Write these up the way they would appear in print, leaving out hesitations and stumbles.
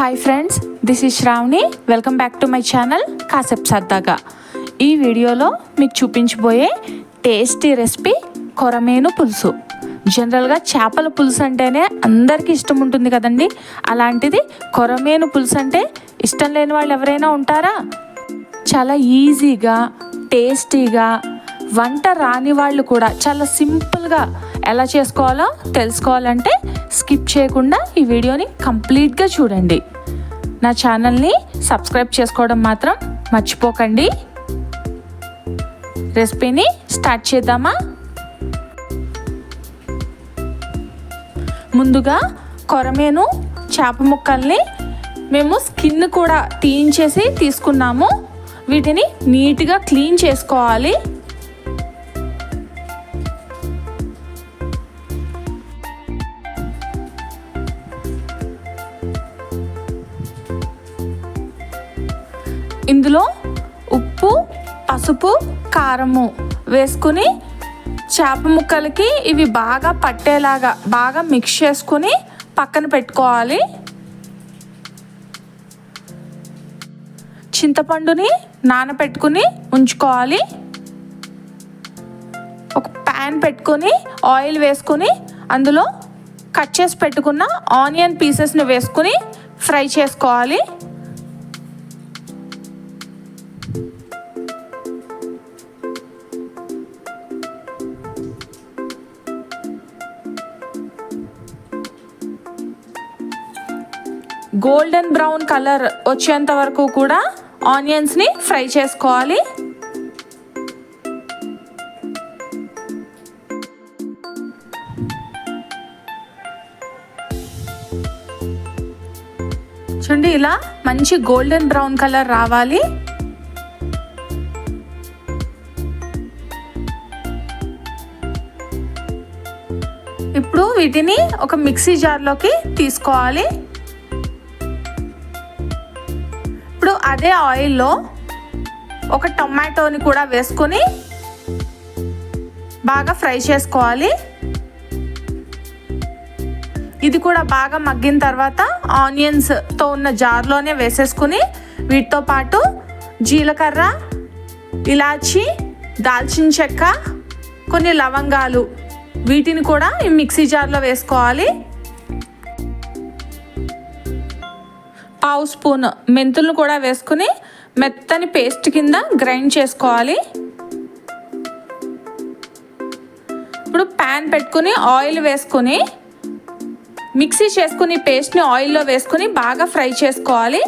Hi friends, this is Shravani. Welcome back to my channel కాసేపు సరదాగా. ఈ వీడియోలో మీకు చూపించబోయే టేస్టీ రెసిపీ కొరమేను పులుసు. జనరల్గా చేపల పులుసు అంటేనే అందరికీ ఇష్టం ఉంటుంది కదండి. అలాంటిది కొరమేను పులుసు అంటే ఇష్టం లేని వాళ్ళు ఎవరైనా ఉంటారా? చాలా ఈజీగా టేస్టీగా వంట రాని వాళ్ళు కూడా చాలా సింపుల్గా ఎలా చేసుకోవాలో తెలుసుకోవాలంటే స్కిప్ చేయకుండా ఈ వీడియోని కంప్లీట్గా చూడండి. నా ఛానల్ని సబ్స్క్రైబ్ చేసుకోవడం మాత్రం మర్చిపోకండి. రెసిపీని స్టార్ట్ చేద్దామా? ముందుగా కొరమేను చేప ముక్కల్ని మేము స్కిన్ కూడా తీయించేసి తీసుకున్నాము. వీటిని నీట్గా క్లీన్ చేసుకోవాలి. ఇందులో ఉప్పు, పసుపు, కారము వేసుకుని చేప ముక్కలకి ఇవి బాగా పట్టేలాగా బాగా మిక్స్ చేసుకుని పక్కన పెట్టుకోవాలి. చింతపండుని నానబెట్టుకుని ఉంచుకోవాలి. ఒక ప్యాన్ పెట్టుకొని ఆయిల్ వేసుకుని అందులో కట్ చేసి పెట్టుకున్న ఆనియన్ పీసెస్ని వేసుకుని ఫ్రై చేసుకోవాలి. గోల్డెన్ బ్రౌన్ కలర్ వచ్చేంత వరకు కూడా ఆనియన్స్ని ఫ్రై చేసుకోవాలి. చూడండి, ఇలా మంచి గోల్డెన్ బ్రౌన్ కలర్ రావాలి. ఇప్పుడు వీటిని ఒక మిక్సీ జార్లోకి తీసుకోవాలి. ఇప్పుడు అదే ఆయిల్లో ఒక టొమాటోని కూడా వేసుకొని బాగా ఫ్రై చేసుకోవాలి. ఇది కూడా బాగా మగ్గిన తర్వాత ఆనియన్స్తో ఉన్న జార్లోనే వేసేసుకుని వీటితో పాటు జీలకర్ర, ఇలాచి, దాల్చిన చెక్క, కొన్ని లవంగాలు వీటిని కూడా ఈ మిక్సీ జార్లో వేసుకోవాలి. పావు స్పూన్ మెంతులను కూడా వేసుకుని మెత్తని పేస్ట్ కింద గ్రైండ్ చేసుకోవాలి. ఇప్పుడు ప్యాన్ పెట్టుకుని ఆయిల్ వేసుకుని మిక్సీ చేసుకుని పేస్ట్ని ఆయిల్లో వేసుకుని బాగా ఫ్రై చేసుకోవాలి.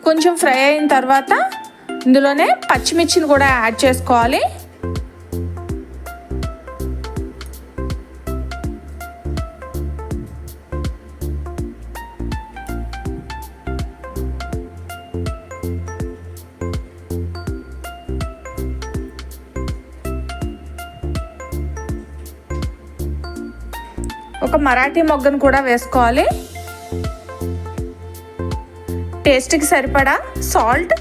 కొంచెం ఫ్రై అయిన తర్వాత ఇందులోనే పచ్చిమిర్చిని కూడా యాడ్ చేసుకోవాలి. ఒక మరాఠీ మొగ్గను కూడా వేసుకోవాలి. టేస్ట్కి సరిపడా సాల్ట్,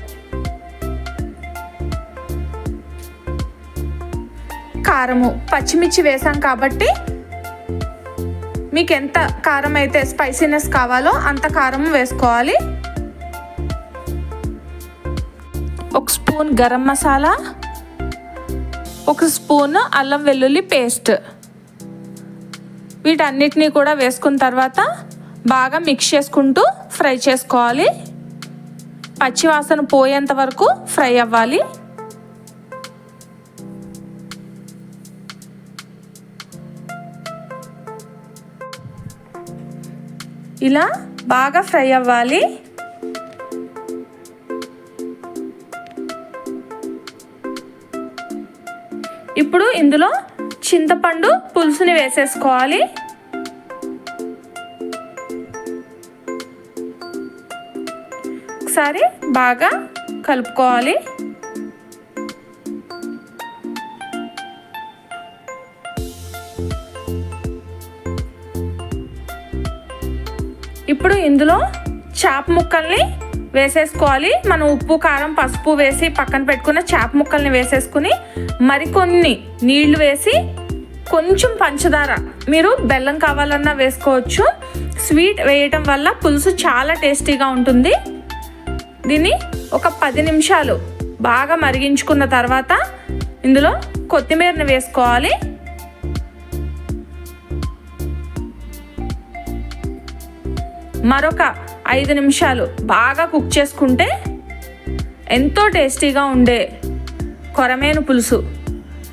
కారము, పచ్చిమిర్చి వేసాం కాబట్టి మీకు ఎంత కారం అయితే స్పైసీనెస్ కావాలో అంత కారం వేసుకోవాలి. ఒక స్పూన్ గరం మసాలా, ఒక స్పూన్ అల్లం వెల్లుల్లి పేస్ట్ వీటన్నిటినీ కూడా వేసుకున్న తర్వాత బాగా మిక్స్ చేసుకుంటూ ఫ్రై చేసుకోవాలి. పచ్చివాసన పోయేంత వరకు ఫ్రై అవ్వాలి. ఇలా బాగా ఫ్రై అవ్వాలి. ఇప్పుడు ఇందులో చింతపండు పులుసుని వేసేసుకోవాలి. ఒకసారి బాగా కలుపుకోవాలి. ఇప్పుడు ఇందులో చేప ముక్కల్ని వేసేసుకోవాలి. మనం ఉప్పు కారం పసుపు వేసి పక్కన పెట్టుకున్న చేప ముక్కల్ని వేసేసుకుని మరికొన్ని నీళ్లు వేసి కొంచెం పంచదార, మీరు బెల్లం కావాలన్నా వేసుకోవచ్చు. స్వీట్ వేయటం వల్ల పులుసు చాలా టేస్టీగా ఉంటుంది. దీన్ని ఒక 10 నిమిషాలు బాగా మరిగించుకున్న తర్వాత ఇందులో కొత్తిమీరని వేసుకోవాలి. మరొక 5 నిమిషాలు బాగా కుక్ చేసుకుంటే ఎంతో టేస్టీగా ఉండే కొరమేను పులుసు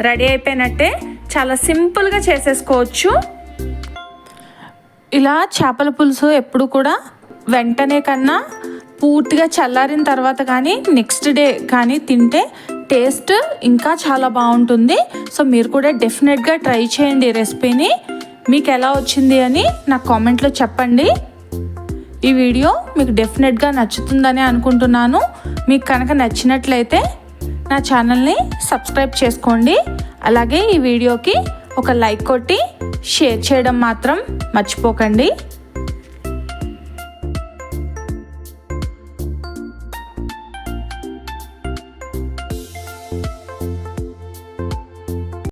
రెడీ అయిపోయినట్టే. చాలా సింపుల్గా చేసేసుకోవచ్చు. ఇలా చేపల పులుసు ఎప్పుడు కూడా వెంటనే కన్నా పూర్తిగా చల్లారిన తర్వాత కానీ నెక్స్ట్ డే కానీ తింటే టేస్ట్ ఇంకా చాలా బాగుంటుంది. సో మీరు కూడా డెఫినెట్గా ట్రై చేయండి రెసిపీని. మీకు ఎలా వచ్చింది అని నాకు కామెంట్లో చెప్పండి. ఈ వీడియో మీకు డెఫినెట్గా నచ్చుతుందని అనుకుంటున్నాను. మీకు కనుక నచ్చినట్లయితే నా ఛానల్ని సబ్స్క్రైబ్ చేసుకోండి. అలాగే ఈ వీడియోకి ఒక లైక్ కొట్టి షేర్ చేయడం మాత్రం మర్చిపోకండి.